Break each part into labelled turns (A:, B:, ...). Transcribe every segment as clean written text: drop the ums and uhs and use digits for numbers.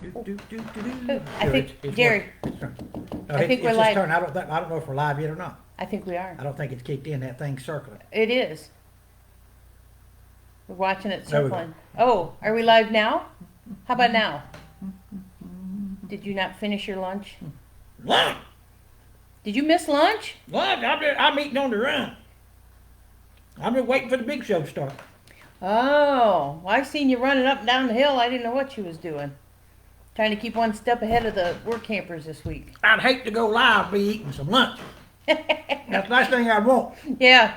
A: I think, Jerry, I think we're
B: It's
A: live.
B: just turn. I don't know if we're live yet or not.
A: I think we are.
B: I don't think it's kicked in. That thing's circling.
A: It is. We're watching it
B: There we go.
A: circling. Oh, are we live now? How about now? Did you not finish your lunch?
B: Lunch.
A: Did you miss lunch?
B: I'm eating on the run. I've been waiting for the big show to start.
A: Oh, well, I seen you running up and down the hill. I didn't know what you was doing. Trying to keep one step ahead of the work campers this week.
B: I'd hate to go live, be eating some lunch. That's the last thing I want.
A: Yeah,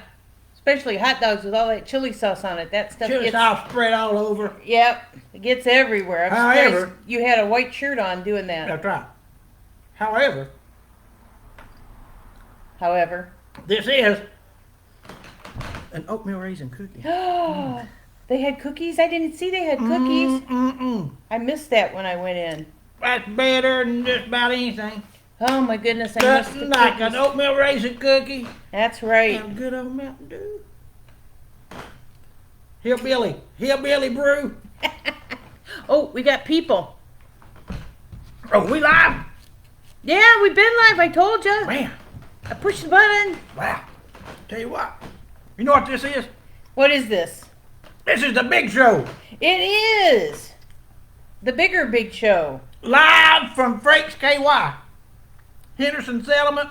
A: especially hot dogs with all that chili sauce on it. That stuff
B: Chili
A: gets.
B: sauce spread all over.
A: Yep, it gets everywhere. I'm
B: However-
A: surprised you had a white shirt on doing that.
B: That's right. However,
A: However,
B: this is an oatmeal raisin cookie.
A: they had cookies. I didn't see they had cookies. I missed that when I went in.
B: That's better than just about anything.
A: Oh my goodness, I missed the
B: Nothing like
A: cookies.
B: an oatmeal raisin cookie
A: That's right.
B: and a good old Mountain Dew. Hillbilly brew.
A: Oh, we got people.
B: Oh, we live?
A: Yeah, we've been live. I told you.
B: Man,
A: I pushed the button.
B: wow. Tell you what. You know what this is?
A: What is this?
B: This is the big show.
A: It is the bigger big show.
B: Live from Frakes KY. Henderson Settlement.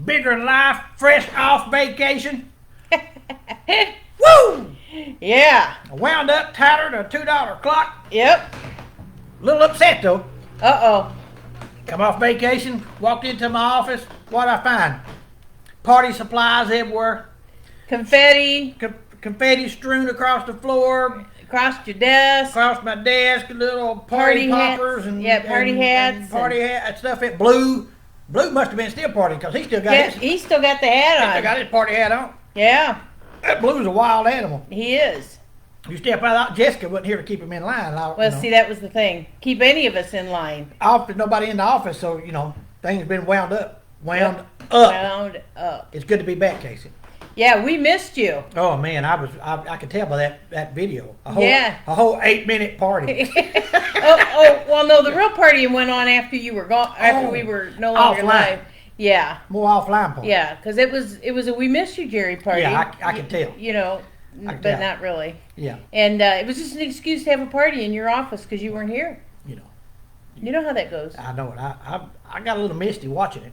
B: Bigger than life. Fresh off vacation. Woo!
A: Yeah.
B: I wound up, tattered a $2 clock.
A: Yep.
B: A little upset though.
A: Uh-oh.
B: Come off vacation, walked into my office. What'd I find? Party supplies everywhere.
A: Confetti
B: Confetti strewn across the floor,
A: across your desk.
B: across my desk, little party
A: Party
B: poppers
A: hats.
B: and
A: Yeah, party hats
B: and party hat stuff. It Blue must have been still partying because he still got
A: Yeah,
B: his,
A: he still got the hat
B: still
A: on.
B: got his party hat on.
A: Yeah,
B: That Blue's a wild animal.
A: he is.
B: You step out, Jessica wasn't here to keep him in line.
A: Well, see, that was the thing. Keep any of us in line.
B: Often nobody in the office, so things been wound up.
A: Wound up.
B: It's good to be back, Casey.
A: Yeah, we missed you.
B: Oh man, I could tell by that video.
A: Yeah.
B: A whole 8-minute party.
A: Well, no, the real partying went on after you were gone. After we were no longer
B: Offline.
A: live. Yeah,
B: More offline party.
A: yeah, because it was a we missed you, Jerry party.
B: Yeah, I can tell.
A: You know,
B: I can
A: but
B: tell.
A: not really.
B: Yeah.
A: And it was just an excuse to have a party in your office because you weren't here.
B: You know.
A: You know how that goes.
B: I know it. I got a little misty watching it.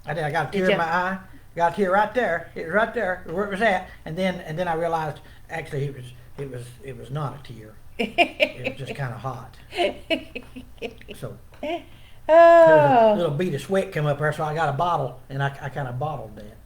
B: I got a tear
A: Did
B: in
A: ya?
B: my eye. Got a tear right there. It was right there where it was at. And then I realized actually it was not a tear. It was just kind of hot. So there was a
A: Oh.
B: little bead of sweat come up there, so I got a bottle and I kind of bottled that.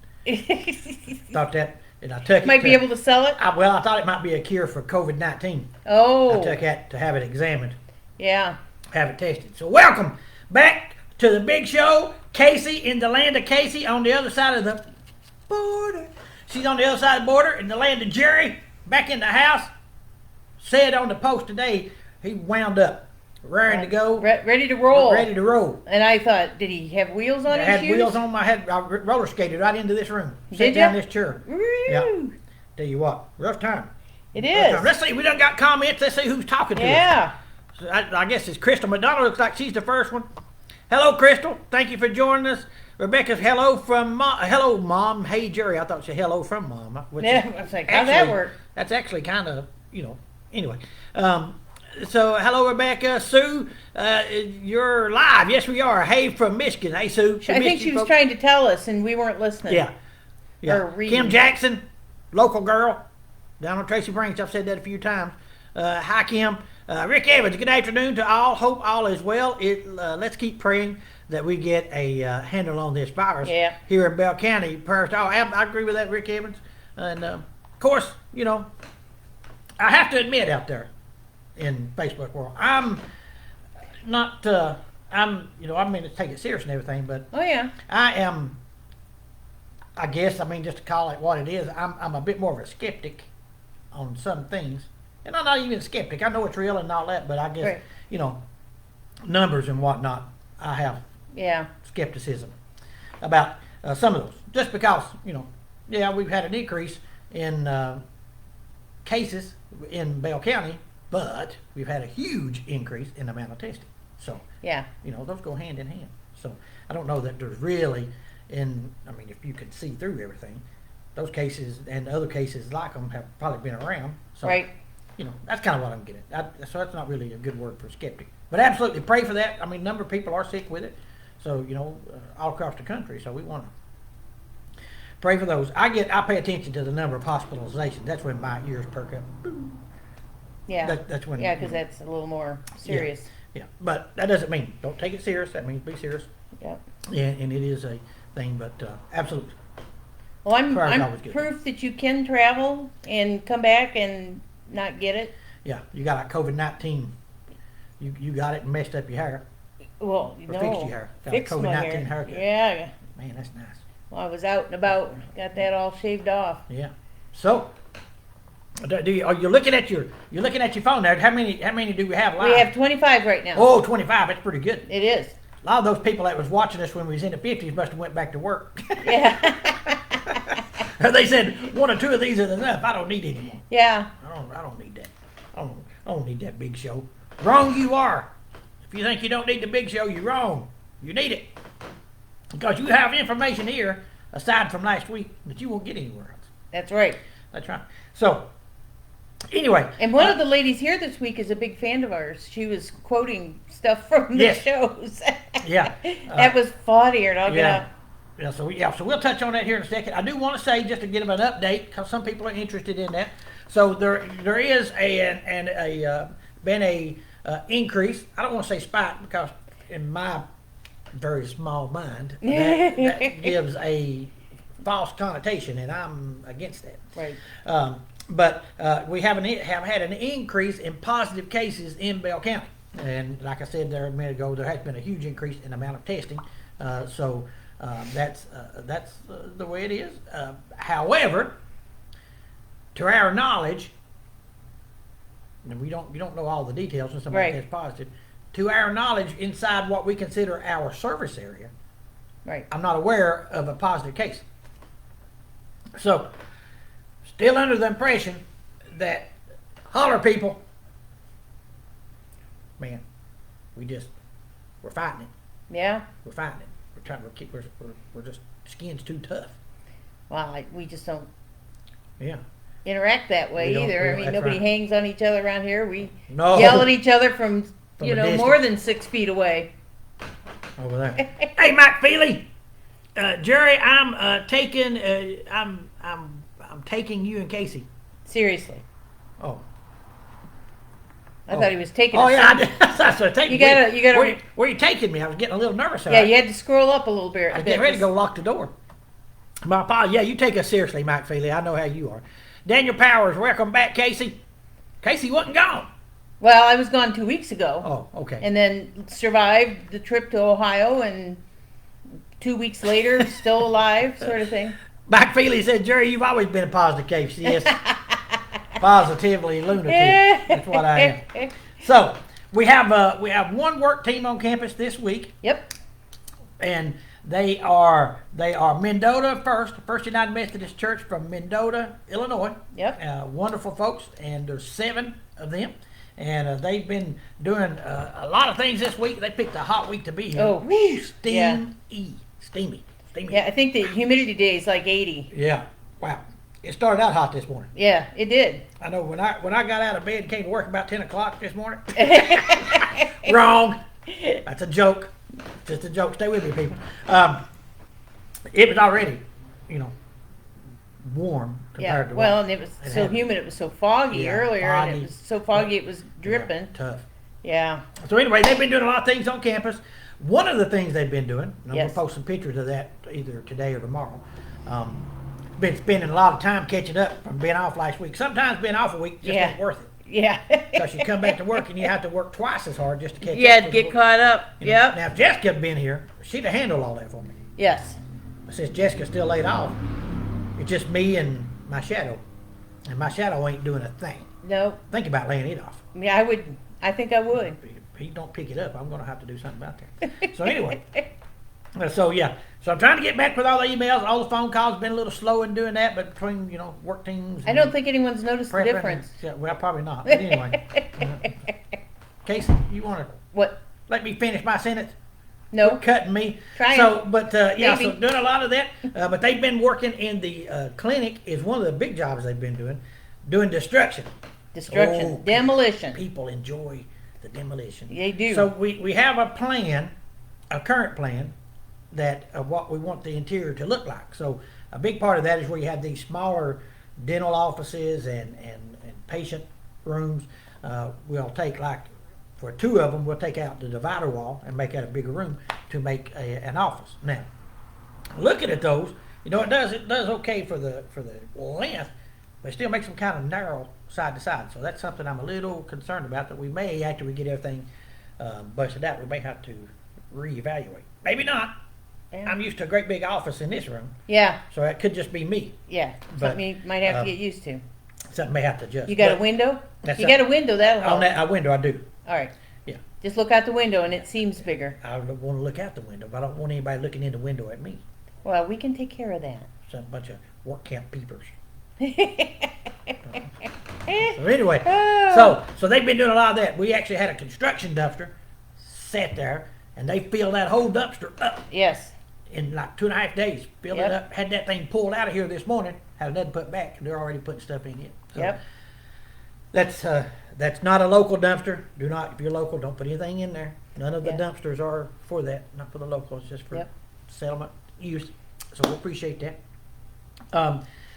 B: Thought that, and I took it.
A: Might be able to sell it.
B: I thought it might be a cure for COVID-19.
A: Oh.
B: I took that to have it examined,
A: Yeah.
B: have it tested. So welcome back to the big show. Casey in the land of Casey on the other side of the border. She's on the other side of the border in the land of Jerry. Back in the house. Said on the post today, he wound up, raring to go,
A: Ready to roll.
B: ready to roll.
A: And I thought, did he have wheels on
B: I
A: his
B: had
A: shoes?
B: wheels on my head. I roller skated right into this room. Sat
A: Did
B: down
A: ya?
B: this chair.
A: Woo.
B: Yeah. Tell you what, rough time.
A: It
B: Rough time.
A: is.
B: Let's see. We done got comments. Let's see who's talking to us.
A: Yeah.
B: So I guess it's Crystal McDonald. Looks like she's the first one. Hello, Crystal. Thank you for joining us. Rebecca's hello from Mom. Hello, Mom. Hey, Jerry. I thought she said hello from Mom. Which
A: Yeah,
B: is
A: I was like, how'd that work?
B: That's actually kind of, anyway. So, hello, Rebecca. Sue, you're live. Yes, we are. Hey, from Michigan. Hey, Sue.
A: I think she was trying to tell us, and we weren't listening.
B: Yeah.
A: Or
B: Yeah.
A: reading.
B: Kim Jackson, local girl, down on Tracy Branch. I've said that a few times. Hi, Kim. Rick Evans, good afternoon to all. Hope all is well. Let's keep praying that we get a handle on this virus
A: Yeah.
B: here in Bell County. Prayers to all. I agree with that, Rick Evans. And, of course, I have to admit out there in Facebook world, I'm not, I mean to take it serious and everything, but
A: Oh, yeah.
B: I am, I guess, just to call it what it is, I'm a bit more of a skeptic on some things. And I'm not even a skeptic. I know it's real and all that, but I guess,
A: Right.
B: Numbers and whatnot, I have
A: Yeah.
B: skepticism about some of those. Just because, we've had an increase in cases in Bell County but we've had a huge increase in the amount of testing. So,
A: Yeah.
B: those go hand in hand. So I don't know that there's really, if you could see through everything, those cases and other cases like them have probably been around. So,
A: Right.
B: that's kind of what I'm getting at. So that's not really a good word for skeptic. But absolutely pray for that. A number of people are sick with it. So, all across the country. So we want to pray for those. I pay attention to the number of hospitalizations. That's when my ears perk up.
A: Yeah.
B: That's when.
A: Yeah, because that's a little more serious.
B: Yeah, but that doesn't mean don't take it serious. That means be serious.
A: Yeah.
B: And it is a thing, but absolutely.
A: Well, I'm
B: Prayer's always good.
A: proof that you can travel and come back and not get it.
B: Yeah, you got a COVID-19. You got it and messed up your hair.
A: Well,
B: Or
A: no.
B: fixed your hair. Got a
A: Fixed my
B: COVID-19
A: hair.
B: haircut.
A: Yeah.
B: Man, that's nice.
A: Well, I was out and about, got that all shaved off.
B: Yeah. So, you're looking at your phone there. How many do we have live?
A: We have 25 right now.
B: Oh, 25. That's pretty good.
A: It is.
B: A lot of those people that was watching us when we was in the 50s must have went back to work.
A: Yeah.
B: They said one or two of these is enough. I don't need any more.
A: Yeah.
B: I don't need that. I don't need that big show. Wrong you are. If you think you don't need the big show, you're wrong. You need it. Because you have information here, aside from last week, that you won't get anywhere else.
A: That's right.
B: That's right. So, anyway.
A: And one of the ladies here this week is a big fan of ours. She was quoting stuff from the
B: Yes.
A: shows.
B: Yeah.
A: That was funny, and I'll get
B: Yeah.
A: out.
B: So we'll touch on that here in a second. I do want to say, just to give them an update, because some people are interested in that. So there is been a increase. I don't want to say spike, because in my very small mind, that gives a false connotation, and I'm against that.
A: Right.
B: But we have had an increase in positive cases in Bell County, and like I said there a minute ago, there has been a huge increase in the amount of testing. So that's the way it is. However, to our knowledge, and you don't know all the details when somebody
A: Right.
B: tests positive. To our knowledge, inside what we consider our service area,
A: Right.
B: I'm not aware of a positive case. So, still under the impression that holler people, man, we're fighting it.
A: Yeah.
B: We're fighting it. We're just skin's too tough.
A: Well, we just don't
B: Yeah.
A: interact that way
B: We don't-
A: either. I mean,
B: that's
A: nobody
B: right.
A: hangs on each other around here. We
B: No.
A: yell at each other from
B: From a distance.
A: more than 6 feet away.
B: Over there. Hey, Mike Feely, Jerry, I'm taking you and Casey.
A: Seriously.
B: Oh.
A: I thought he was taking
B: Oh
A: us
B: yeah,
A: somewhere.
B: that's what taking.
A: You gotta-
B: Where you taking me? I was getting a little nervous.
A: Yeah, you had to scroll up a little bit.
B: I was getting ready to go lock the door. My apologies. Yeah, you take us seriously, Mike Feely. I know how you are. Daniel Powers, welcome back, Casey. Casey wasn't gone.
A: Well, I was gone 2 weeks ago.
B: Oh, okay.
A: And then survived the trip to Ohio, and 2 weeks later, still alive, sort of thing.
B: Mike Feely said, Jerry, you've always been a positive case. Yes. Positively lunatic. That's what I am. So we have one work team on campus this week,
A: Yep.
B: and they are Mendota First United Methodist Church from Mendota, Illinois.
A: Yep.
B: Wonderful folks, and there's 7 of them, and they've been doing a lot of things this week. They picked a hot week to be here.
A: Oh,
B: Woo,
A: yeah.
B: steamy.
A: Yeah, I think the humidity today is like 80.
B: Yeah. Wow. It started out hot this morning.
A: Yeah, it did.
B: I know when I got out of bed and came to work about 10 o'clock this morning. Wrong. That's a joke. Just a joke. Stay with me, people. It was already, warm compared
A: Yeah,
B: to
A: well,
B: what
A: and it was
B: it
A: so
B: had.
A: humid. It was so foggy
B: Yeah,
A: earlier, and
B: foggy.
A: it was so foggy it was dripping.
B: Yeah, tough.
A: Yeah.
B: So anyway, they've been doing a lot of things on campus. One of the things they've been doing, and I'm going
A: Yes.
B: to post some pictures of that either today or tomorrow. Been spending a lot of time catching up from being off last week. Sometimes being off a week just
A: Yeah.
B: ain't worth it.
A: Yeah.
B: Because you come back to work and you have to work twice as hard just to catch
A: Yeah,
B: up.
A: to
B: with
A: get
B: what-
A: caught up. Yep.
B: Now, if Jessica had been here, she'd have handled all that for me.
A: Yes.
B: But since Jessica's still laid off, it's just me and my shadow. And my shadow ain't doing a thing.
A: No.
B: Think about laying it off.
A: Yeah, I would. I think I would.
B: If he don't pick it up, I'm going to have to do something about that. So anyway, So yeah, so I'm trying to get back with all the emails, all the phone calls. Been a little slow in doing that, but between work teams.
A: I don't think anyone's noticed the
B: prepping
A: difference.
B: Yeah, well, probably not. But anyway, Casey, you want to
A: What?
B: let me finish my sentence?
A: No.
B: Quit cutting me.
A: Trying.
B: So, but yeah, so
A: Maybe.
B: doing a lot of that. But they've been working in the clinic. Is one of the big jobs they've been doing destruction.
A: Destruction.
B: Oh,
A: Demolition.
B: People enjoy the demolition.
A: They do.
B: So we have a plan, a current plan, that of what we want the interior to look like. So a big part of that is where you have these smaller dental offices and patient rooms. We'll take, like, for 2 of them, we'll take out the divider wall and make that a bigger room to make an office. Now, looking at those, it does okay for the length, but it still makes them kind of narrow side to side. So that's something I'm a little concerned about, that we may, after we get everything busted out, we may have to reevaluate. Maybe not.
A: Yeah.
B: I'm used to a great big office in this room,
A: Yeah.
B: so it could just be me.
A: Yeah.
B: But,
A: Something you might have to get used to.
B: Something may have to adjust.
A: You got a
B: But
A: window?
B: that's
A: You got a window, that'll help.
B: on that window, I do.
A: All right.
B: Yeah.
A: Just look out the window and it seems bigger.
B: I don't want to look out the window, but I don't want anybody looking in the window at me.
A: Well, we can take care of that.
B: It's a bunch of work camp peepers. So anyway, so they've been doing a lot of that. We actually had a construction dumpster sat there, and they filled that whole dumpster up
A: Yes.
B: in like 2.5 days. Filled it
A: Yep.
B: up, had that thing pulled out of here this morning, had another put back. They're already putting stuff in it. So
A: Yep.
B: That's not a local dumpster. Do not, if you're local, don't put anything in there. None of the
A: Yeah.
B: dumpsters are for that, not for the local. It's just for
A: Yep.
B: settlement use. So we appreciate that.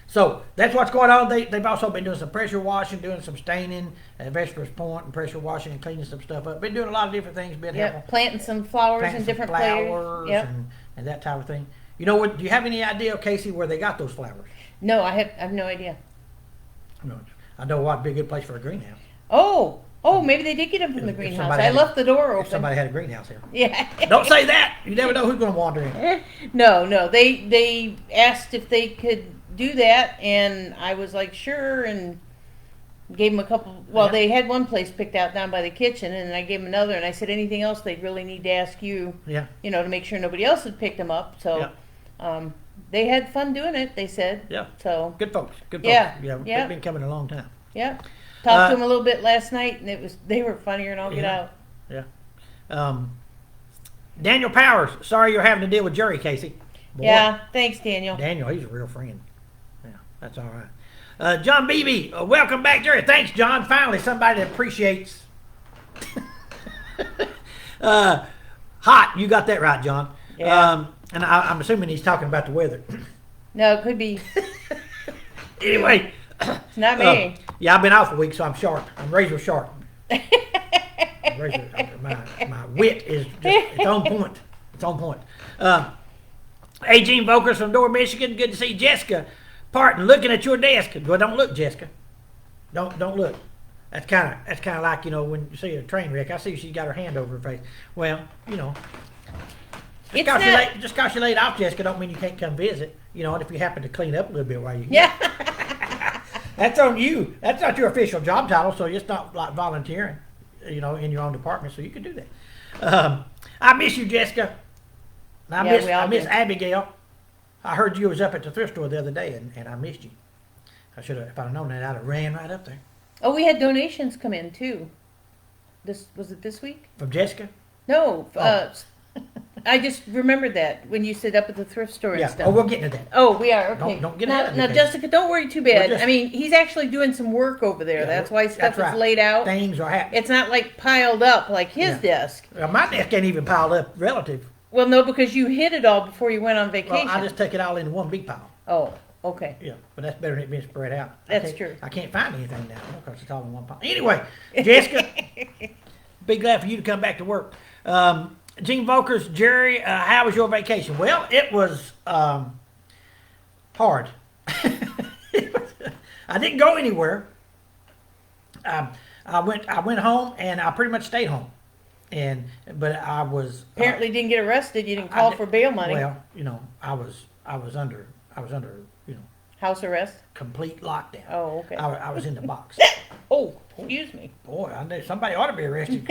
B: So that's what's going on. They've also been doing some pressure washing, doing some staining at Vespers Point, and pressure washing and cleaning some stuff up. Been doing a lot of different things. Been helping
A: Yep. Planting some flowers
B: planting
A: in
B: some
A: different
B: flowers
A: places. Yep.
B: and that type of thing. You know what? Do you have any idea, Casey, where they got those flowers?
A: No, I have no idea.
B: No, I know what'd be a good place for a greenhouse.
A: Oh, maybe they did get them from the
B: If
A: greenhouse.
B: somebody
A: I
B: had-
A: left the door
B: If
A: open.
B: somebody had a greenhouse here.
A: Yeah.
B: Don't say that. You never know who's going to wander in.
A: No. They asked if they could do that, and I was like, sure, and gave them a couple. Well,
B: Yeah.
A: they had one place picked out down by the kitchen, and I gave them another, and I said anything else they'd really need to ask you,
B: Yeah.
A: to make sure nobody else had picked them up. So, they had fun doing it. They said.
B: Yeah.
A: So,
B: Good folks. Good folks.
A: Yeah,
B: Yeah.
A: yeah.
B: They've been coming a long time.
A: yeah. Talked to
B: Uh,
A: them a little bit last night, and they were funnier than all get
B: Yeah.
A: out.
B: Yeah. Daniel Powers. Sorry you're having to deal with Jerry, Casey. Boy,
A: Yeah. Thanks, Daniel.
B: Daniel, he's a real friend. Yeah, that's all right. John Beebe, welcome back, Jerry. Thanks, John. Finally, somebody that appreciates. Hot. You got that right, John.
A: Yeah.
B: And I'm assuming he's talking about the weather.
A: No, it could be.
B: Anyway.
A: It's not me.
B: Yeah, I've been off a week, so I'm sharp. I'm razor sharp. My wit is just, it's on point. It's on point. Hey, Gene Volkers from Door, Michigan. Good to see Jessica Parton looking at your desk. Well, don't look, Jessica. Don't look. That's kind of like, when you see a train wreck. I see she's got her hand over her face. Well,
A: It's not.
B: just cause you laid off, Jessica, don't mean you can't come visit. And if you happen to clean up a little bit while you
A: Yeah.
B: that's on you. That's not your official job title, so it's not like volunteering, in your own department, so you can do that. I miss you, Jessica.
A: Yeah, we all
B: I miss
A: do.
B: Abigail. I heard you was up at the thrift store the other day, and I missed you. I should have, if I'd have known that, I'd have ran right up there.
A: Oh, we had donations come in too. Was it this week?
B: From Jessica?
A: No.
B: Oh.
A: I just remembered that when you said up at the thrift store
B: Yeah.
A: and stuff.
B: Oh, we'll get into that.
A: Oh, we are. Okay.
B: Don't get
A: now,
B: ahead of me,
A: now,
B: Casey.
A: Jessica, don't worry too bad.
B: We're just-
A: I mean, he's actually doing some work over there.
B: Yeah,
A: that's why stuff
B: that's right.
A: is laid out.
B: Things are happening.
A: It's not like piled up like his
B: Yeah.
A: desk.
B: Well, my desk ain't even piled up relative.
A: Well, no, because you hid it all before you went on
B: Well,
A: vacation.
B: I just took it all into one big pile.
A: Oh, okay.
B: Yeah, but that's better than it being spread out.
A: That's
B: I can't-
A: true.
B: I can't find anything now because it's all in one pile. Anyway, Jessica, be glad for you to come back to work. Gene Volkers, Jerry, how was your vacation? Well, it was hard. I didn't go anywhere. I went home and I pretty much stayed home. But I was
A: Apparently didn't get arrested. You didn't
B: I
A: call
B: did-
A: for bail money.
B: Well, I was under
A: House arrest.
B: complete lockdown.
A: Oh, okay.
B: I was in the box.
A: Oh, excuse me.
B: Boy, I knew somebody ought to be arrested.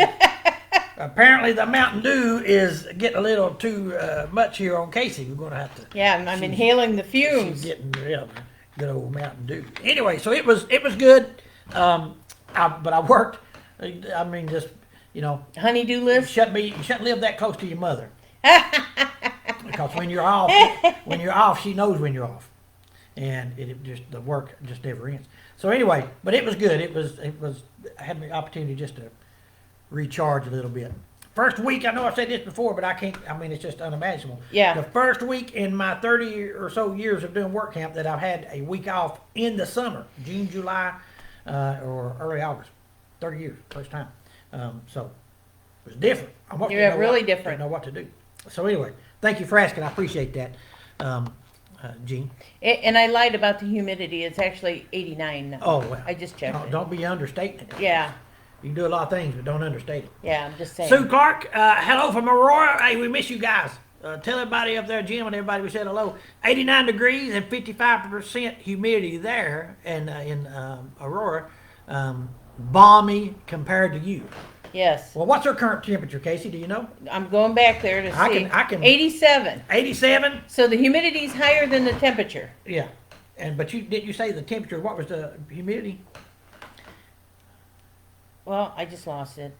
B: Apparently, the Mountain Dew is getting a little too much here on Casey. We're going to have to.
A: Yeah, I'm inhaling the
B: She's
A: fumes.
B: getting rid of good old Mountain Dew. Anyway, so it was good, but I worked. I mean, just
A: Honeydew
B: you
A: list.
B: shouldn't live that close to your mother because when you're off, she knows when you're off, and the work just never ends. So anyway, but it was good. It was I had the opportunity just to recharge a little bit. First week, I know I've said this before, but I can't. I mean, it's just unimaginable.
A: Yeah.
B: The first week in my 30 or so years of doing work camp that I've had a week off in the summer, June, July, or early August. 30 years, first time. So it was different.
A: Yeah, really different.
B: Didn't know what to do. So anyway, thank you for asking. I appreciate that, Gene.
A: And I lied about the humidity. It's actually 89 now.
B: Oh well.
A: I just checked it.
B: Don't be understating it.
A: Yeah,
B: You can do a lot of things, but don't understate it.
A: yeah, I'm just saying.
B: Sue Clark, hello from Aurora. Hey, we miss you guys. Tell everybody up there, Jim, and everybody we said hello. 89 degrees and 55% humidity there in Aurora. Balmy compared to you.
A: Yes.
B: Well, what's our current temperature, Casey? Do you know?
A: I'm going back there to see.
B: I can.
A: 87.
B: 87.
A: So the humidity's higher than the temperature.
B: Yeah, but didn't you say the temperature? What was the humidity?
A: Well, I just lost it.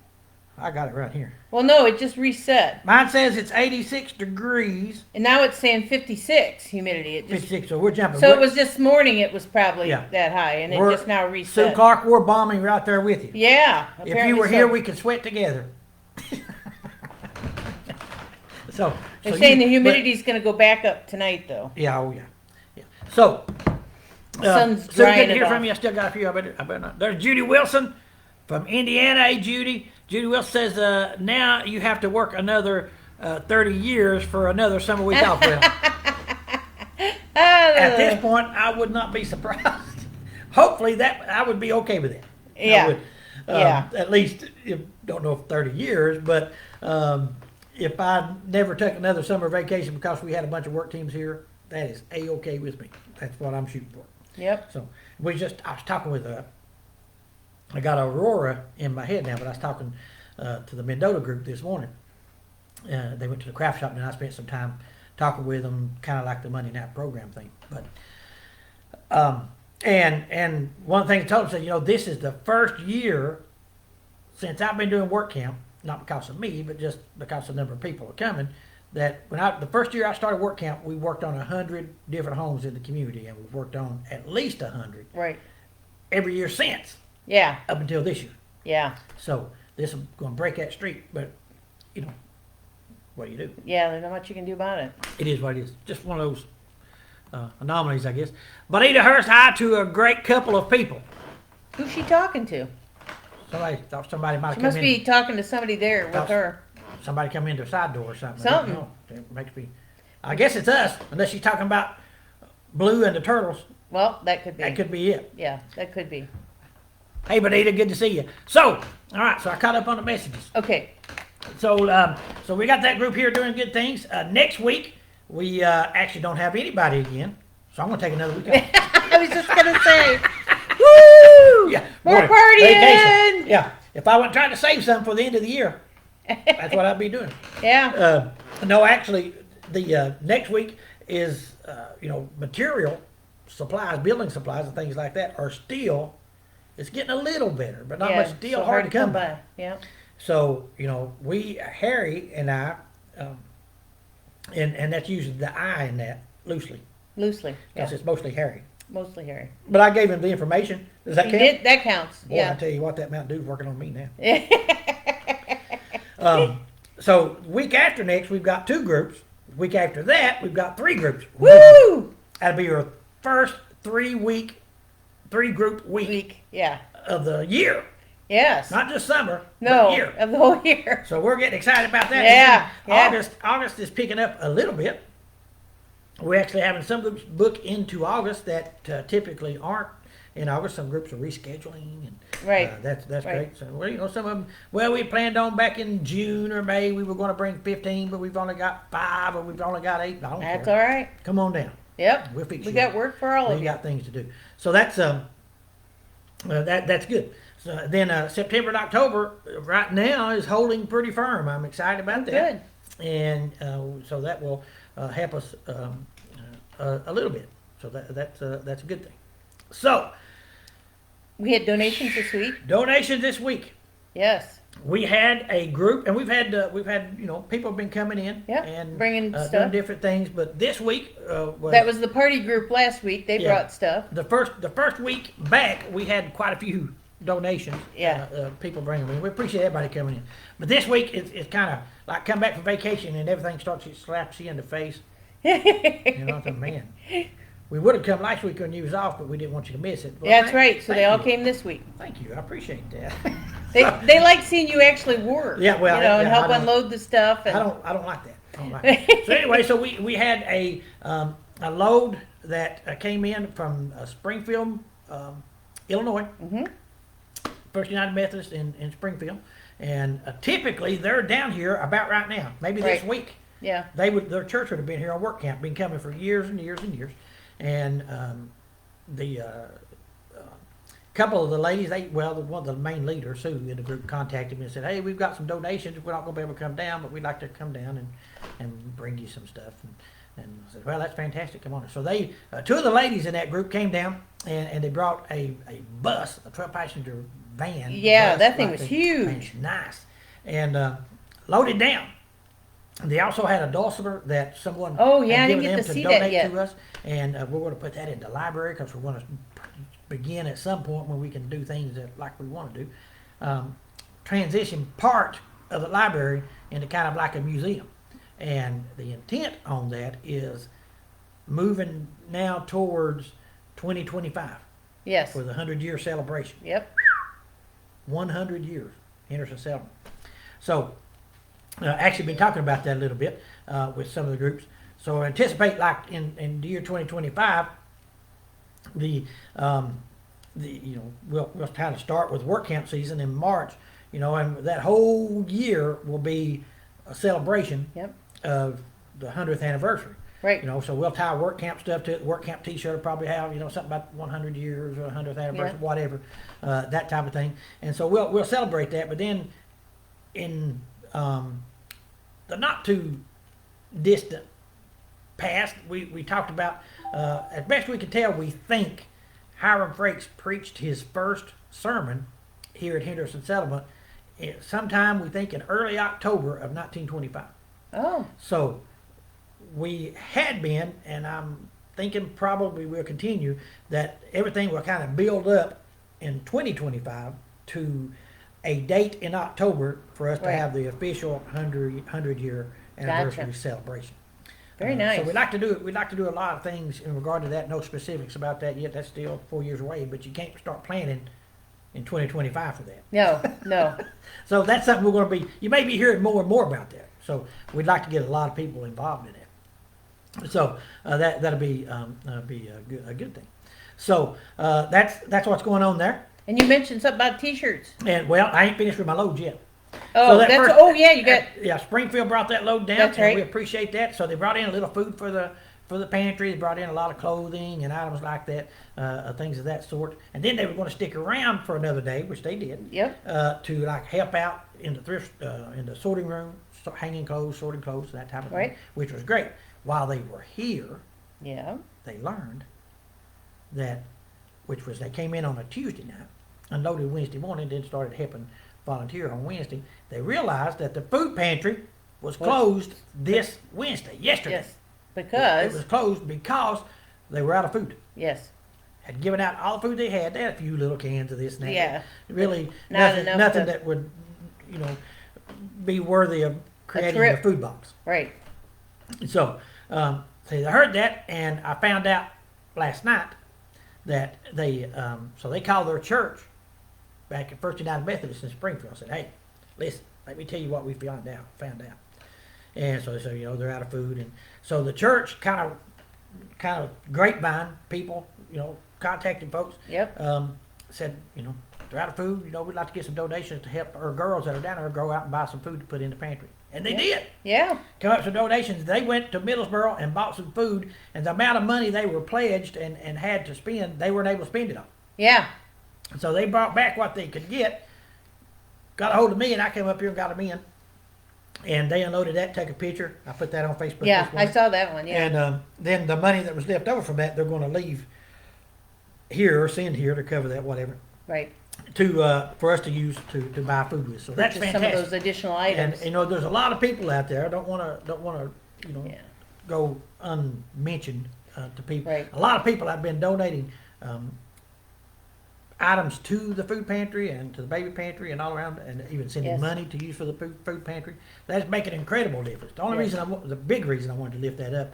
B: I got it right here.
A: Well, no, it just reset.
B: Mine says it's 86 degrees.
A: And now it's saying 56 humidity. It just
B: 56. So we're jumping.
A: So it was this morning it was probably
B: Yeah.
A: that high, and it
B: We're-
A: just now
B: Sue
A: reset.
B: Clark, we're bombing right there with you.
A: Yeah.
B: If you
A: apparently
B: were
A: so.
B: here, we could sweat together. so
A: They're
B: so
A: saying
B: you-
A: the humidity's going to go back up tonight, though.
B: Yeah, oh yeah. So,
A: Sun's
B: Sue,
A: drying
B: good to
A: it
B: hear
A: off.
B: from you. I still got a few. I better not. There's Judy Wilson from Indiana. Hey, Judy. Judy Wilson says, now you have to work another 30 years for another summer week off. Well, at this point, I would not be surprised. Hopefully, that I would be okay with it.
A: Yeah.
B: I would,
A: Yeah.
B: At least, don't know if 30 years, but if I never took another summer vacation because we had a bunch of work teams here, that is A-okay with me. That's what I'm shooting for.
A: Yep.
B: So I was talking with I got Aurora in my head now, but I was talking to the Mendota group this morning. They went to the craft shop, and I spent some time talking with them, kind of like the Monday night program thing. But and one of the things I told them said, this is the first year since I've been doing work camp, not because of me, but just because the number of people are coming. That the first year I started work camp, we worked on 100 different homes in the community, and we've worked on at least 100
A: Right.
B: every year since,
A: Yeah.
B: up until this year.
A: Yeah.
B: So this is going to break that streak, but what do you do?
A: Yeah. There's not much you can do about it.
B: It is what it is. Just one of those anomalies, I guess. But Ada Hurst, hi to a great couple of people.
A: Who's she talking to?
B: Somebody thought somebody might have
A: She
B: come
A: must
B: in.
A: be talking to somebody there with
B: Thought-
A: her.
B: Somebody come in their side door or something. I don't
A: Something.
B: know. It makes me. I guess it's us, unless she's talking about Blue and the Turtles.
A: Well, that could be.
B: That could be it.
A: Yeah, that could be.
B: Hey, Benita, good to see you. So, all right, so I caught up on the messages.
A: Okay.
B: So, so we got that group here doing good things. Next week, we actually don't have anybody again, so I'm gonna take another week off.
A: I was just gonna say, woo!
B: Yeah,
A: More
B: boy,
A: partying!
B: vacation. Yeah, if I wasn't trying to save something for the end of the year, that's what I'd be doing.
A: Yeah.
B: No, actually, the next week is material supplies, building supplies, and things like that are still. It's getting a little better, but not
A: yeah,
B: much. Still
A: so
B: hard to come by.
A: by. Yeah.
B: So Harry and I, and that's usually the I in that loosely,
A: Loosely.
B: because
A: Yeah.
B: it's mostly Harry.
A: Mostly Harry.
B: But I gave him the information. Does that
A: You
B: count?
A: did? That counts.
B: Boy, I
A: Yeah.
B: tell you what, that Mountain Dew's working on me now. So week after next, we've got 2 groups. Week after that, we've got 3 groups.
A: Woo!
B: That'll be your first 3-group week
A: Week. Yeah.
B: of the year,
A: Yes.
B: not just summer,
A: no.
B: but year.
A: Of the whole year.
B: So we're getting excited about that.
A: Yeah,
B: And
A: yeah.
B: August is picking up a little bit. We're actually having some groups book into August that typically aren't in August. Some groups are rescheduling, and
A: Right.
B: that's
A: Right.
B: great. So some of them. Well, we planned on back in June or May we were going to bring 15, but we've only got 5, or we've only got 8. I don't
A: That's
B: care.
A: all right.
B: Come on down.
A: Yep.
B: We'll fix
A: We
B: you
A: got
B: up.
A: work for all of
B: We
A: you.
B: got things to do. So that's that's good. So then September and October right now is holding pretty firm. I'm excited about that.
A: Good.
B: And so that will help us a little bit. So that's a good thing. So
A: We had donations this week.
B: donations this week.
A: Yes.
B: We had a group, and we've had people have been coming in
A: Yeah,
B: and
A: bringing
B: doing
A: stuff.
B: different things. But this week
A: That was the party group last week. They
B: Yeah.
A: brought stuff.
B: the first week back. We had quite a few donations.
A: Yeah.
B: People bringing them in. We appreciate everybody coming in. But this week it's kind of like come back from vacation and everything starts to slaps you in the face. You know, man. We would have come last week when you was off, but we didn't want you to miss it. Well,
A: That's right. So they
B: thank
A: all
B: you.
A: came this week.
B: Thank you. I appreciate that.
A: They like seeing you actually work.
B: Yeah, well,
A: you know, and
B: yeah,
A: help
B: I don't-
A: unload the stuff.
B: I
A: And
B: don't like that. I don't like that. So anyway, so we had a load that came in from Springfield, Illinois.
A: Mhm.
B: First United Methodist in Springfield, and typically they're down here about right now. Maybe this
A: Right.
B: week
A: yeah.
B: their church would have been here on work camp, been coming for years and years and years, and the couple of the ladies, one of the main leaders, Sue, in the group, contacted me and said, "Hey, we've got some donations. We're not going to be able to come down, but we'd like to come down and bring you some stuff." And I said, "Well, that's fantastic. Come on." So they, two of the ladies in that group came down and they brought a bus, a 12-passenger van.
A: Yeah,
B: bus,
A: that thing
B: like
A: was
B: the-
A: huge.
B: man, it's nice, and loaded down. And they also had a dulcimer that someone
A: Oh, yeah,
B: had
A: I didn't
B: given
A: get
B: them
A: to see
B: donate
A: that yet.
B: to us, and we're going to put that in the library because we're going to begin at some point when we can do things that like we want to do. Transition part of the library into kind of like a museum, and the intent on that is moving now towards 2025
A: Yes.
B: for the 100-year celebration.
A: Yep.
B: 100 years, Henderson Settlement. So, actually been talking about that a little bit with some of the groups. So I anticipate like in the year 2025, we'll kind of start with work camp season in March, and that whole year will be a celebration
A: Yep.
B: of the 100th anniversary.
A: Right.
B: So we'll tie work camp stuff to it. The work camp T-shirt will probably have, something about 100 years or 100th anniversary,
A: Yeah.
B: whatever, that type of thing. And so we'll celebrate that. But then in the not too distant past, we talked about, as best we can tell, we think Hiram Frakes preached his first sermon here at Henderson Settlement sometime, we think, in early October of 1925.
A: Oh.
B: So we had been, and I'm thinking probably will continue, that everything will kind of build up in 2025 to a date in October for us to
A: Right.
B: have the official 100-year anniversary
A: Gotcha.
B: celebration.
A: Very nice.
B: So we'd like to do a lot of things in regard to that. No specifics about that yet. That's still 4 years away, but you can't start planning in 2025 for that.
A: No.
B: So that's something we're going to be, you may be hearing more and more about that. So we'd like to get a lot of people involved in that. So that'll be a good thing. So that's what's going on there.
A: And you mentioned something about T-shirts.
B: And well, I ain't finished with my loads yet.
A: Oh,
B: that
A: that's.
B: first-
A: Oh, yeah. You got.
B: Yeah, Springfield brought that load down,
A: That's
B: and
A: right.
B: we appreciate that. So they brought in a little food for the pantry. They brought in a lot of clothing and items like that, things of that sort. And then they were going to stick around for another day, which they did.
A: Yep.
B: To like help out in the thrift, in the sorting room, hanging clothes, sorting clothes, that type of thing,
A: Right.
B: which was great. While they were here,
A: Yeah.
B: they learned that, which was they came in on a Tuesday night, unloaded Wednesday morning, then started helping volunteer on Wednesday. They realized that the food pantry was closed this Wednesday, yesterday.
A: Yes.
B: It
A: Because.
B: was closed because they were out of food.
A: Yes.
B: Had given out all the food they had. They had a few little cans of this and that.
A: Yeah.
B: Really
A: Not
B: nothing,
A: enough
B: nothing
A: to-
B: that would, be worthy of creating a
A: trip.
B: food box.
A: Right.
B: So, so I heard that, and I found out last night that so they called their church back at First United Methodist in Springfield and said, "Hey, listen, let me tell you what we found out. And so they said, they're out of food, and so the church kind of grapevine people, contacted folks,
A: Yep.
B: said, they're out of food. We'd like to get some donations to help our girls that are down there go out and buy some food to put in the pantry. And they did.
A: Yeah.
B: Come up with some donations. They went to Middlesboro and bought some food, and the amount of money they were pledged and had to spend, they weren't able to spend it on.
A: Yeah.
B: So they brought back what they could get, got a hold of me, and I came up here and got them in. And they unloaded that, took a picture. I put that on Facebook.
A: Yeah,
B: this
A: I
B: morning.
A: saw that one. Yeah.
B: And then the money that was left over from that, they're going to leave here or send here to cover that, whatever,
A: Right.
B: to for us to use to buy food with. So that's
A: Just
B: fantastic.
A: some of those additional items.
B: And there's a lot of people out there. I don't want to
A: Yeah.
B: go unmentioned to people.
A: Right.
B: A lot of people have been donating items to the food pantry and to the baby pantry and all around, and even sending
A: Yes.
B: money to use for the food pantry. That's making an incredible difference. The only
A: Yes.
B: reason the big reason I wanted to lift that up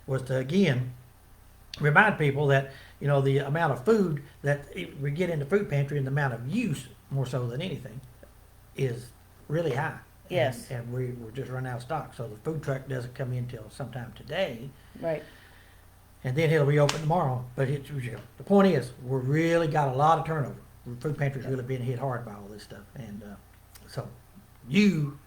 B: was to again remind people that the amount of food that we get in the food pantry and the amount of use, more so than anything, is really high.
A: Yes.
B: And we're just running out of stock. So the food truck doesn't come in till sometime today,
A: Right.
B: and then it'll be open tomorrow. But the point is, we really got a lot of turnover. The food pantry's really been hit hard by all this stuff, and so you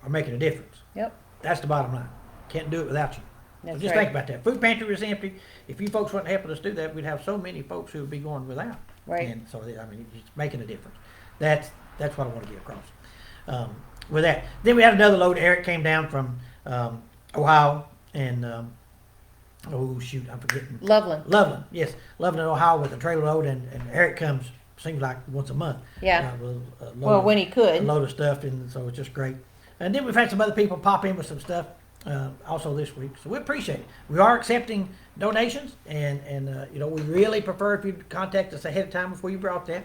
B: are making a difference.
A: Yep.
B: That's the bottom line. Can't do it without you. So
A: That's
B: just
A: right.
B: think about that. Food pantry was empty. If you folks weren't helping us do that, we'd have so many folks who would be going without.
A: Right.
B: And so, I mean, it's making a difference. That's what I want to get across. With that, then we had another load. Eric came down from Ohio, and oh shoot, I'm forgetting.
A: Loveland.
B: Loveland, yes, Loveland, Ohio, with a trailer load, and Eric comes seems like once a month.
A: Yeah.
B: With a load,
A: Well, when he
B: a
A: could.
B: load of stuff, and so it's just great. And then we've had some other people pop in with some stuff also this week, so we appreciate it. We are accepting donations, and we really prefer if you'd contact us ahead of time before you brought that,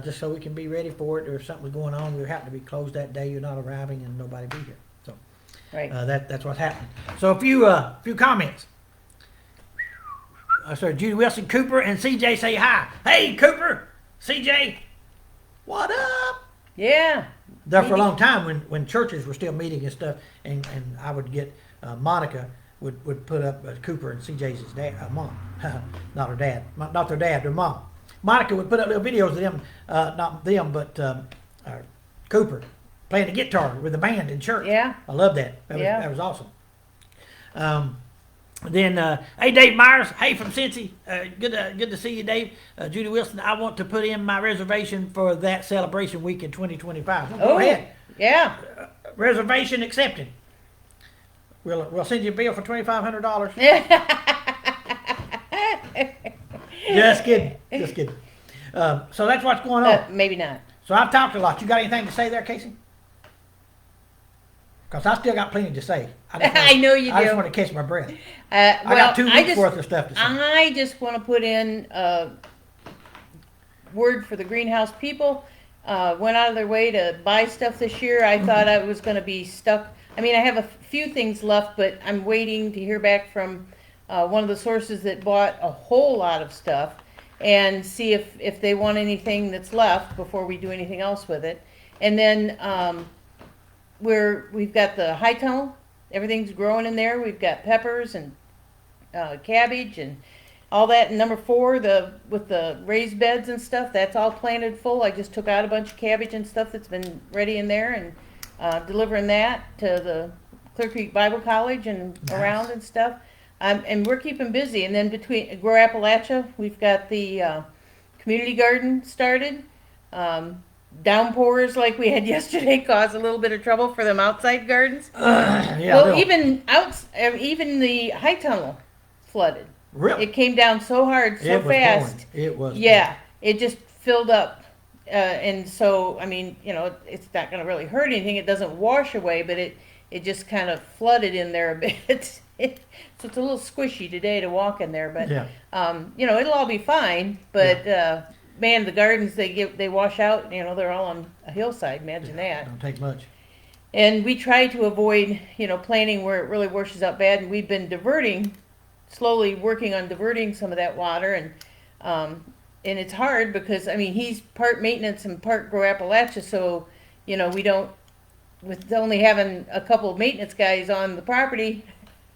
B: just so we can be ready for it. Or if something was going on, we happen to be closed that day, you're not arriving, and nobody be here. So
A: Right.
B: that's what's happening. So a few comments. Sorry, Judy Wilson, Cooper, and CJ say hi. Hey, Cooper, CJ, what up?
A: Yeah.
B: There for a long time when churches were still meeting and stuff, and I would get Monica would put up Cooper and CJ's dad, mom, not her dad, not their dad, their mom. Monica would put up little videos of them, not them, but Cooper playing the guitar with the band in church.
A: Yeah.
B: I love that.
A: Yeah.
B: That was awesome. Then, hey, Dave Myers. Hey, from Cincy. Good to see you, Dave. Judy Wilson. I want to put in my reservation for that celebration week in 2025. Well, go ahead.
A: Yeah.
B: Reservation accepted. We'll send you a bill for $2,500. Just kidding. Just kidding. So that's what's going on.
A: Maybe not.
B: So I've talked a lot. You got anything to say there, Casey? Because I still got plenty to say.
A: I know you
B: I just
A: do.
B: want to catch my breath.
A: I
B: I got 2 weeks worth of stuff to say.
A: I just want to put in a word for the greenhouse people. Went out of their way to buy stuff this year. I thought I was going to be stuck. I mean, I have a few things left, but I'm waiting to hear back from one of the sources that bought a whole lot of stuff and see if they want anything that's left before we do anything else with it. And then we've got the high tunnel. Everything's growing in there. We've got peppers and cabbage and all that. And number 4, with the raised beds and stuff, that's all planted full. I just took out a bunch of cabbage and stuff that's been ready in there and delivering that to the Clear Creek Bible College and
B: Nice.
A: around and stuff. And we're keeping busy. And then between Grow Appalachia, we've got the community garden started. Downpours like we had yesterday caused a little bit of trouble for them outside gardens.
B: Yeah,
A: Well,
B: no.
A: even the high tunnel flooded.
B: Really?
A: It came down so hard, so
B: It was
A: fast.
B: pouring. It was.
A: Yeah, it just filled up, and so I mean, it's not going to really hurt anything. It doesn't wash away, but it just kind of flooded in there a bit. So it's a little squishy today to walk in there, but
B: Yeah.
A: it'll all be fine. But man, the gardens they wash out. They're all on a hillside. Imagine that.
B: Don't take much.
A: And we try to avoid, planting where it really washes out bad. And we've been slowly working on diverting some of that water. And it's hard because, I mean, he's part maintenance and part Grow Appalachia. So, we don't, with only having a couple of maintenance guys on the property,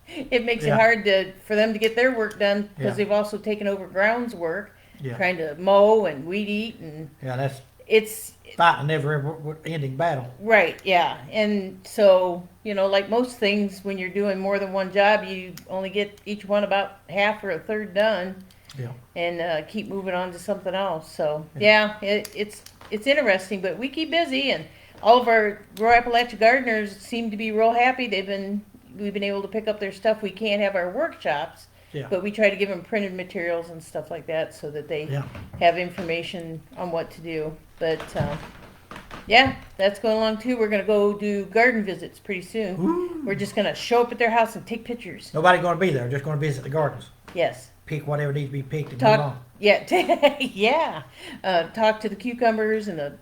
A: it makes
B: Yeah.
A: it hard for them to get their work done because
B: Yeah.
A: they've also taken over grounds work,
B: Yeah.
A: trying to mow and weed eat. And
B: Yeah, that's
A: it's,
B: fighting a never-ending battle.
A: right, yeah. And so, like most things, when you're doing more than one job, you only get each one about half or a third done.
B: Yeah.
A: and keep moving on to something else. So yeah, it's interesting, but we keep busy, and all of our Rural Appalachia gardeners seem to be real happy. We've been able to pick up their stuff. We can't have our workshops,
B: Yeah.
A: but we try to give them printed materials and stuff like that so that they
B: Yeah.
A: have information on what to do. But yeah, that's going along too. We're gonna go do garden visits pretty soon.
B: Ooh.
A: We're just gonna show up at their house and take pictures.
B: Nobody's going to be there. Just going to visit the gardens.
A: Yes.
B: Pick whatever needs to be picked and move
A: Talk.
B: on.
A: Yeah. Yeah. Talk to the cucumbers and the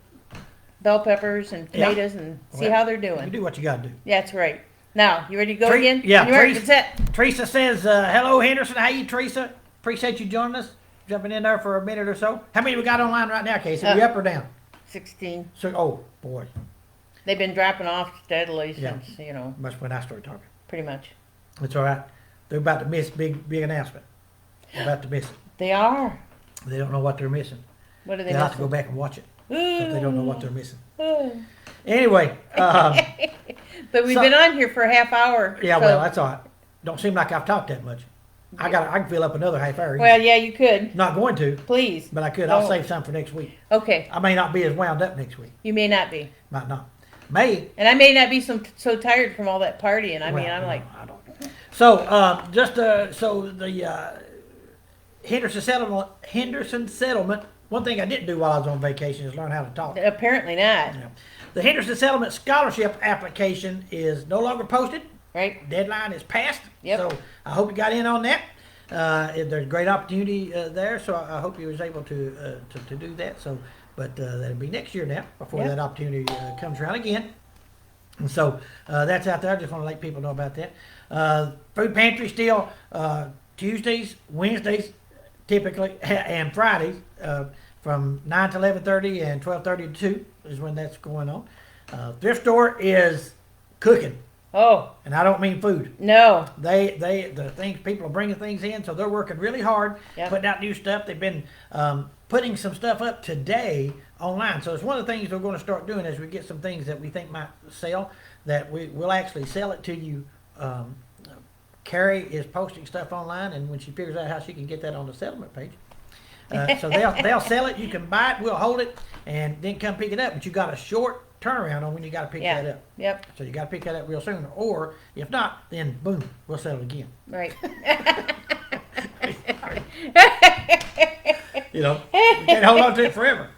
A: bell peppers and
B: Yeah.
A: tomatoes and see
B: Well,
A: how they're
B: You
A: doing.
B: do what you got to do.
A: That's right. Now, you ready to go
B: Tre-
A: again?
B: yeah,
A: You ready?
B: Teresa-
A: Set.
B: Teresa says, hello, Henderson. Hey, Teresa. Appreciate you joining us. Jumping in there for a minute or so. How many we got online right now, Casey? We up or down?
A: 16.
B: So, oh, boy.
A: They've been dropping off steadily
B: Yeah.
A: since,
B: Must when I started talking.
A: pretty much.
B: That's all right. They're about to miss big announcement. They're about to miss it.
A: They are.
B: They don't know what they're missing.
A: What are they
B: They'll have to go
A: missing?
B: back and watch it. But they don't know what they're missing.
A: Ooh.
B: Anyway,
A: But we've
B: So-
A: been on here for a half hour.
B: yeah,
A: so-
B: well, that's all right. Don't seem like I've talked that much. I can fill up another half hour.
A: Well, yeah, you could.
B: Not going to,
A: Please.
B: but I could. I'll
A: Don't.
B: save some for next week.
A: Okay.
B: I may not be as wound up next week.
A: You may not be.
B: Might not. May.
A: And I may not be so tired from all that partying. I mean,
B: Well,
A: I'm like,
B: I don't. So, so the Henderson settlement. One thing I didn't do while I was on vacation is learn how to talk.
A: apparently not.
B: Yeah. The Henderson Settlement Scholarship application is no longer posted.
A: Right?
B: Deadline is passed.
A: Yep.
B: So I hope you got in on that. There's a great opportunity there, so I hope you was able to do that. So, but that'll be next year now before
A: Yep.
B: that opportunity comes around again. And so that's out there. I just want to let people know about that. Food pantry still Tuesdays, Wednesdays, typically, and Fridays from 9 to 11:30 and 12:30 to 2 is when that's going on. Thrift store is cooking,
A: Oh,
B: and I don't mean food.
A: no.
B: The things, people are bringing things in, so they're working really hard,
A: Yep.
B: putting out new stuff. They've been putting some stuff up today online. So it's one of the things we're going to start doing as we get some things that we think might sell, that we'll actually sell it to you. Carrie is posting stuff online, and when she figures out how she can get that on the settlement page, so they'll sell it. You can buy it, we'll hold it, and then come pick it up. But you got a short turnaround on when you got to pick
A: Yeah.
B: that up.
A: Yep.
B: So you got to pick that up real soon, or if not, then boom, we'll sell it again.
A: Right.
B: You know, we can't hold on to it forever.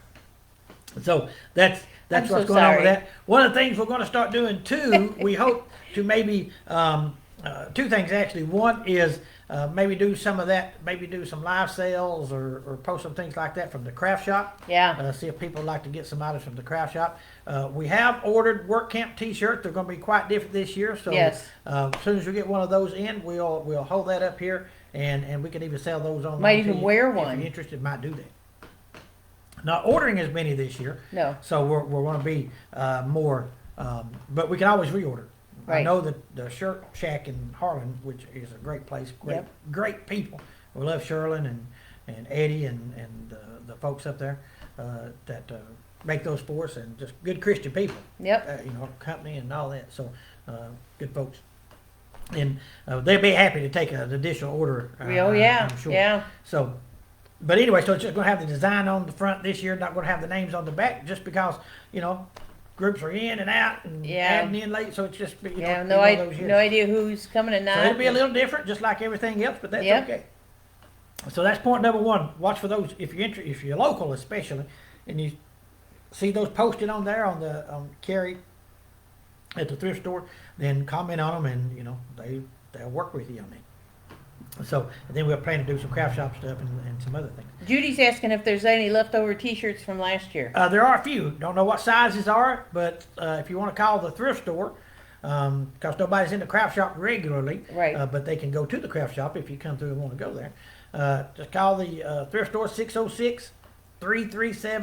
B: So that's
A: I'm
B: what's
A: so
B: going on with
A: sorry.
B: that. One of the things we're going to start doing too, we hope to maybe two things actually. One is maybe do some of that, maybe do some live sales or post some things like that from the craft shop.
A: Yeah.
B: See if people like to get some items from the craft shop. We have ordered work camp T-shirts. They're going to be quite different this year. So
A: Yes.
B: as soon as we get one of those in, we'll hold that up here, and we can even sell those online.
A: Might
B: to
A: even
B: you.
A: wear
B: If
A: one.
B: you're interested, might do that. Not ordering as many this year,
A: No.
B: so we're going to be more, but we can always reorder. I
A: Right.
B: know that the Shirt Shack in Harlan, which is a great place,
A: Yep.
B: great people. We love Sherlin and Eddie and the folks up there that make those for us, and just good Christian people.
A: Yep.
B: Company and all that. So good folks, and they'll be happy to take an additional order.
A: Oh, yeah.
B: I'm sure.
A: Yeah.
B: So, but anyway, so it's just going to have the design on the front this year, not going to have the names on the back, just because groups are in and out and
A: Yeah.
B: adding in late. So it's just
A: Yeah.
B: it's
A: No,
B: one of those years.
A: no idea who's coming and not.
B: So it'll be a little different, just like everything else, but that's
A: Yep.
B: okay. So that's point number one. Watch for those if you're local, especially, and you see those posted on there on Carrie at the thrift store. Then comment on them, and they'll work with you on that. So and then we'll plan to do some craft shop stuff and some other things.
A: Judy's asking if there's any leftover T-shirts from last year.
B: There are a few. Don't know what sizes are, but if you want to call the thrift store, because nobody's in the craft shop regularly,
A: Right.
B: but they can go to the craft shop if you come through and want to go there. Just call the thrift store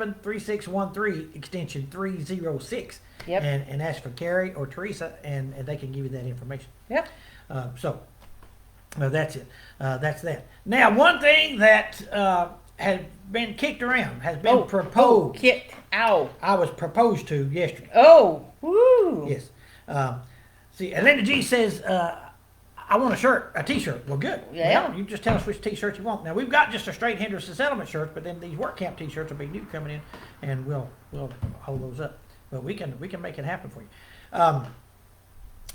B: 606-337-3613, extension 306,
A: Yep.
B: and ask for Carrie or Teresa, and they can give you that information.
A: Yep.
B: So that's it. That's that. Now, one thing that has been kicked around, has been proposed.
A: Kicked out.
B: I was proposed to yesterday.
A: Oh. Woo.
B: Yes. See, Atlanta G says, I want a shirt, a T-shirt. Well, good.
A: Yeah.
B: Well, you just tell us which T-shirt you want. Now we've got just a straight Henderson Settlement shirts, but then these work camp T-shirts will be new coming in, and we'll hold those up. But we can make it happen for you.
A: Oh,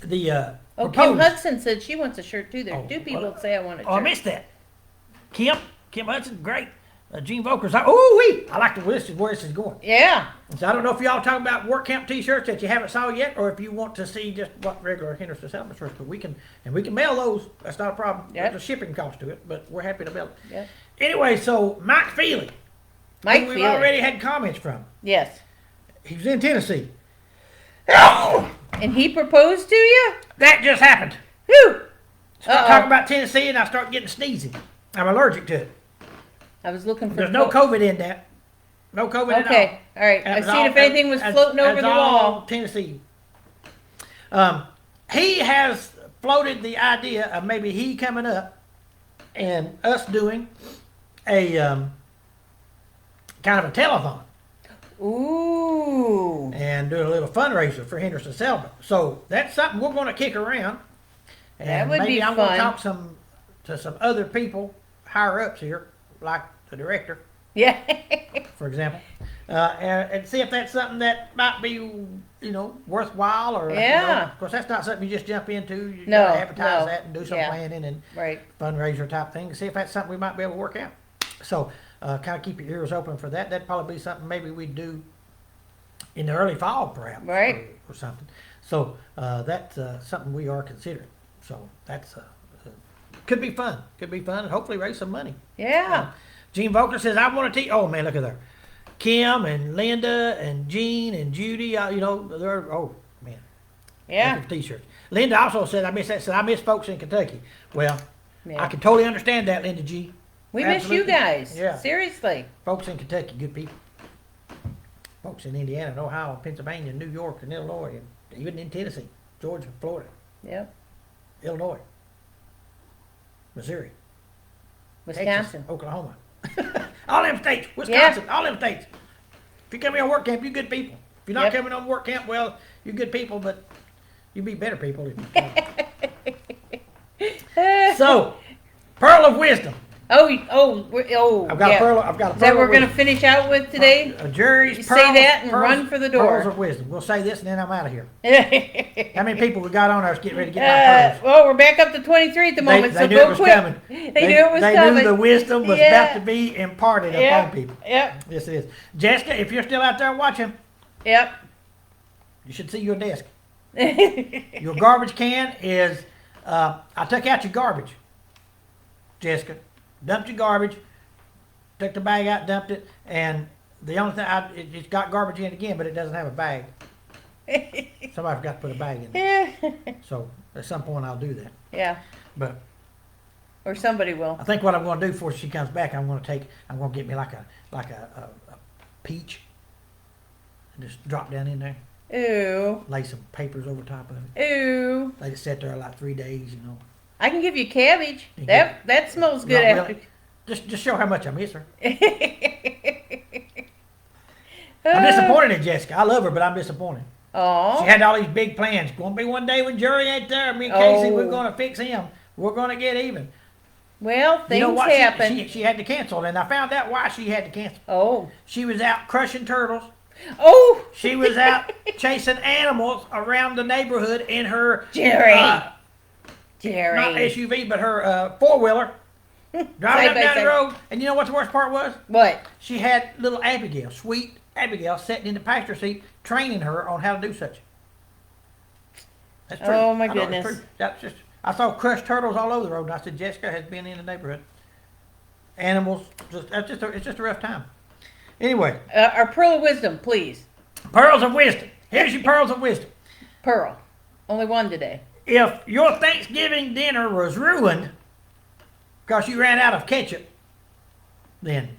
A: Kim
B: proposed-
A: Hudson said she wants a shirt too. There
B: Oh,
A: two people
B: well,
A: that say I want a shirt.
B: Oh, I missed that. Kim Hudson, great. Gene Volker's like, oh, wee. I like where this is going.
A: Yeah.
B: So I don't know if y'all talking about work camp T-shirts that you haven't saw yet, or if you want to see just what regular Henderson Settlement shirts. But we can mail those. That's not a problem.
A: Yep.
B: There's a shipping cost to it, but we're happy to mail it.
A: Yep.
B: Anyway, so Mike Feely,
A: Mike
B: who we've
A: Feely.
B: already had comments from.
A: Yes.
B: He was in Tennessee.
A: And he proposed to you?
B: That just happened.
A: Whew.
B: Start talking about Tennessee, and I start getting sneezing. I'm allergic to it.
A: I was looking for.
B: There's no COVID in that. No COVID at all.
A: Okay. All right. I seen if anything was floating over the
B: all
A: wall.
B: Tennessee. He has floated the idea of maybe he coming up and us doing a kind of a telethon
A: Ooh.
B: and doing a little fundraiser for Henderson Settlement. So that's something we're going to kick around. And
A: That would
B: maybe
A: be
B: I'm going to
A: fun.
B: talk to some other people higher ups here, like the director,
A: Yeah.
B: for example, and see if that's something that might be, worthwhile or,
A: Yeah.
B: of course, that's not something you just jump into. You
A: No,
B: gotta advertise
A: no.
B: that and do some
A: Yeah.
B: planning and
A: Right.
B: fundraiser type thing. See if that's something we might be able to work out. So, kind of keep your ears open for that. That'd probably be something maybe we'd do in the early fall, perhaps,
A: Right.
B: or something. So, that's something we are considering. So that's could be fun. Could be fun, and hopefully raise some money.
A: Yeah.
B: Gene Volker says, I want to teach. Oh, man, look at there. Kim and Linda and Gene and Judy, they're, oh, man.
A: Yeah.
B: Look at the T-shirts. Linda also said, I miss folks in Kentucky. Well,
A: Yeah.
B: I can totally understand that, Linda G.
A: We miss you
B: Absolutely.
A: guys.
B: Yeah.
A: Seriously.
B: Folks in Kentucky, good people. Folks in Indiana and Ohio, Pennsylvania, New York, and Illinois, and even in Tennessee, Georgia, Florida,
A: Yep.
B: Illinois, Missouri,
A: Wisconsin.
B: Texas, Oklahoma. All them states, Wisconsin, all them states. If you come here on work camp, you good people. If you're not
A: Yep.
B: coming on work camp, well, you're good people, but you be better people if you come. So, Pearl of Wisdom.
A: I've
B: I've got a pearl of
A: Is that
B: wisdom.
A: we're gonna finish out with today?
B: Jury's
A: You say that and run for the door.
B: Pearls of wisdom. We'll say this and then I'm out of here. How many people we got on ours getting ready to get my pearls?
A: Well, we're back up to 23 at the moment,
B: they
A: so
B: knew
A: go
B: it was
A: quick.
B: coming.
A: They knew it was
B: They
A: coming.
B: knew the wisdom was
A: Yeah.
B: about to be imparted
A: Yep.
B: upon people.
A: Yep.
B: This is. Jessica, if you're still out there watching,
A: Yep.
B: you should see your desk. Your garbage can is, I took out your garbage, Jessica. Dumped your garbage, took the bag out, dumped it, and the only thing, it's got garbage in it again, but it doesn't have a bag. Somebody forgot to put a bag in it. So at some point I'll do that.
A: Yeah.
B: But
A: Or somebody will.
B: I think what I'm going to do before she comes back, I'm going to get me like a peach and just drop down in there,
A: Ooh.
B: lay some papers over top of it,
A: Ooh.
B: let it sit there like 3 days,
A: I can give you cabbage.
B: You
A: That smells good
B: Not
A: after.
B: really. Just show how much I miss her. I'm disappointed in Jessica. I love her, but I'm disappointed. She
A: Oh.
B: had all these big plans. Going to be one day when Jerry ain't there. Me and Casey,
A: Oh.
B: we're going to fix him. We're going to get even.
A: Well,
B: You
A: things
B: know what?
A: happen.
B: She had to cancel, and I found out why she had to cancel.
A: Oh.
B: She was out crushing turtles.
A: Oh.
B: She was out chasing animals around the neighborhood in her
A: Jerry.
B: not
A: Jerry.
B: SUV, but her four-wheeler. Driving up
A: Side by
B: down the
A: side.
B: road, and you know what the worst part was?
A: What?
B: She had little Abigail, sweet Abigail, sitting in the passenger seat, training her on how to do such. That's true.
A: Oh, my
B: I know it's
A: goodness.
B: true. That's just. I saw crushed turtles all over the road, and I said Jessica has been in the neighborhood. Animals, it's just a rough time. Anyway,
A: Our pearl of wisdom, please.
B: pearls of wisdom. Here's your pearls of wisdom.
A: Pearl. Only one today.
B: If your Thanksgiving dinner was ruined because you ran out of ketchup, then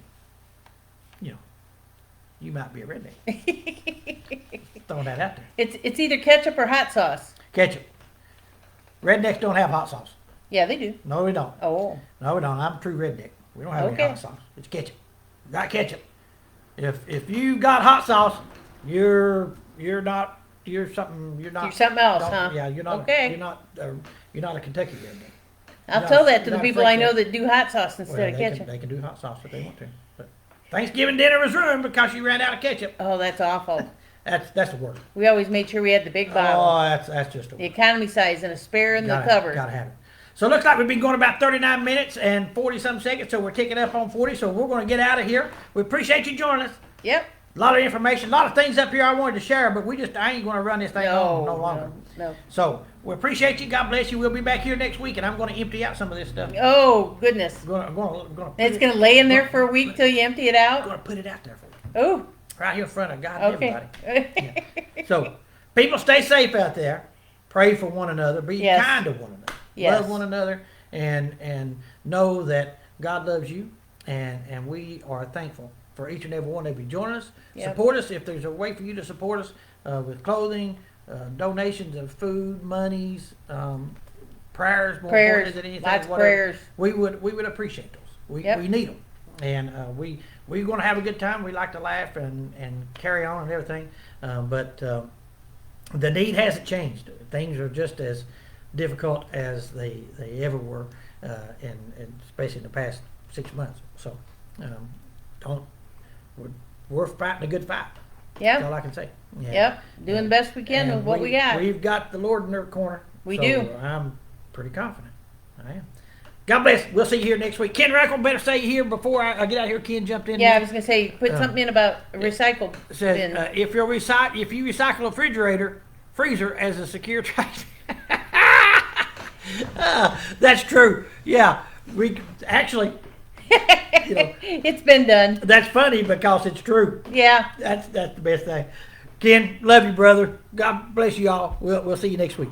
B: you might be a redneck. Throwing that out there.
A: It's either ketchup or hot sauce.
B: Ketchup. Rednecks don't have hot sauce.
A: Yeah, they do.
B: No, we don't.
A: Oh.
B: No, we don't. I'm a true redneck. We don't have any
A: Okay.
B: hot sauce. It's ketchup. You got ketchup. If you got hot sauce, you're not you're something. You're not.
A: You're something else,
B: don't-
A: huh?
B: Yeah, you're not.
A: Okay.
B: You're not a Kentucky redneck.
A: I'll
B: No,
A: tell that to the
B: not
A: people I
B: freaking-
A: know that do hot sauce
B: Well,
A: instead of
B: they
A: ketchup.
B: they can do hot sauce if they want to. But Thanksgiving dinner was ruined because you ran out of ketchup.
A: Oh, that's awful.
B: That's the word.
A: We always made sure we had the big bottle,
B: Oh, that's just the
A: the
B: word.
A: economy size, and a spare in the
B: Gotta-
A: cupboard.
B: Gotta have it. So it looks like we've been going about 39 minutes and 40-some seconds, so we're ticking up on 40, so we're going to get out of here. We appreciate you joining us.
A: Yep.
B: A lot of information, a lot of things up here I wanted to share, but I ain't going to run this thing on no longer.
A: No.
B: So we appreciate you. God bless you. We'll be back here next week, and I'm going to empty out some of this stuff.
A: Oh, goodness.
B: I'm going to
A: It's going to lay in there for a week till you empty it out?
B: put it out there for you.
A: Oh,
B: Right here in front of God and
A: okay.
B: everybody. So, people stay safe out there. Pray for one another. Be
A: Yes.
B: kind to one another.
A: Yes.
B: Love one another, and know that God loves you, and we are thankful for each and every one of you. Join us,
A: Yep.
B: support us. If there's a way for you to support us with clothing, donations of food, monies, prayers, more
A: Prayers.
B: important than anything,
A: Lots of
B: whatever,
A: prayers.
B: we would appreciate those.
A: Yep.
B: We need them, and we're going to have a good time. We like to laugh and carry on and everything, but the need hasn't changed. Things are just as difficult as they ever were, and especially in the past 6 months. So we're fighting a good fight. That's all
A: Yep.
B: I can say. Yeah.
A: Yep. Doing the best we can
B: And
A: with what we got.
B: We've got the Lord in their corner.
A: We
B: so
A: do.
B: I'm pretty confident. I am. God bless. We'll see you here next week. Ken Rackle, better stay here before I get out here. Ken jumped in.
A: Yeah, I
B: there.
A: was going to say, put something in about a recycle
B: Says,
A: bin.
B: if you recycle a refrigerator, freezer as a secure trash. That's true. Yeah, we actually,
A: It's been done.
B: that's funny because it's true.
A: Yeah.
B: That's the best thing. Ken, love you, brother. God bless you all. We'll see you next week.